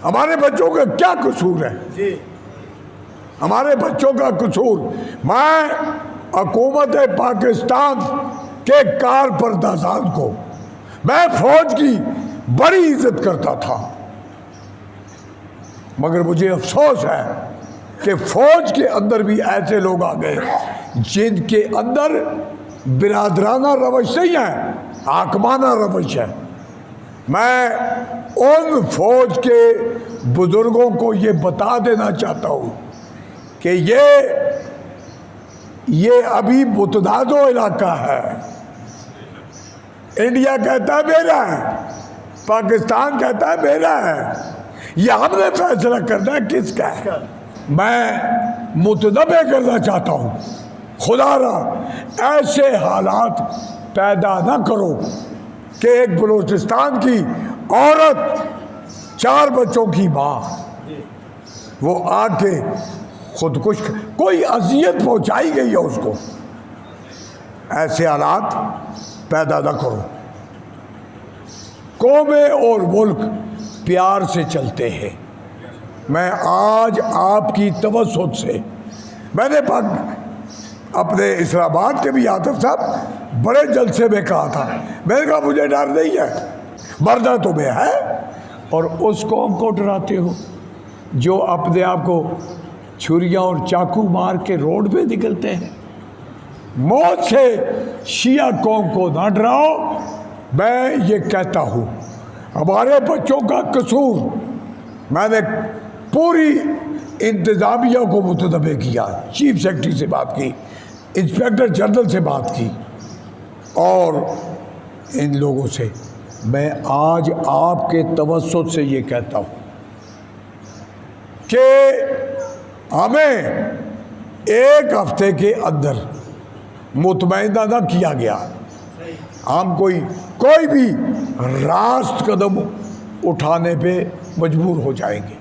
हमारे बच्चों का क्या कसूर है? हमारे बच्चों का कसूर, मैं हुकूमत पाकिस्तान के कारकर्दान को, मैं फौज की बड़ी इज्जत करता था, मगर मुझे अफसोस है कि फौज के अंदर भी ऐसे लोग आ गए जिनके अंदर बिरादराना रवैया नहीं है, हाकमाना रवैया है। मैं उन फौज के बुजुर्गों को ये बता देना चाहता हूँ कि ये अभी मुतनाज़ो इलाका है। इंडिया कहता है मेरा है, पाकिस्तान कहता है मेरा है, ये हमने फैसला करना है किसका है। मैं मुतनबे करना चाहता हूँ, खुदारा ऐसे हालात पैदा ना करो कि एक बलूचिस्तान की औरत, 4 बच्चों की माँ, वो आके खुदकुश, कोई अजियत पहुँचाई गई है उसको। ऐसे हालात पैदा ना करो। कौमें और मुल्क प्यार से चलते हैं। मैं आज आपकी तवज्जुह से, मैंने अपने इस्लामाबाद के भी आतिफ साहब बड़े जलसे में कहा था, मैंने कहा मुझे डर नहीं है, मरना तुम्हें है, और उस कौम को डराते हो जो अपने आप को छुरियाँ और चाकू मार के रोड पे निकलते हैं। मौत से शिया कौम को ना डराओ। मैं ये कहता हूँ हमारे बच्चों का कसूर, मैंने पूरी इंतज़ामिया को मुतनबे किया, चीफ सेक्रेटरी से बात की, इंस्पेक्टर जनरल से बात की, और इन लोगों से मैं आज आपके तवज्जुह से ये कहता हूँ कि हमें 1 हफ्ते के अंदर मुतमईना ना किया गया, हम कोई भी रास्त कदम उठाने पे मजबूर हो जाएंगे।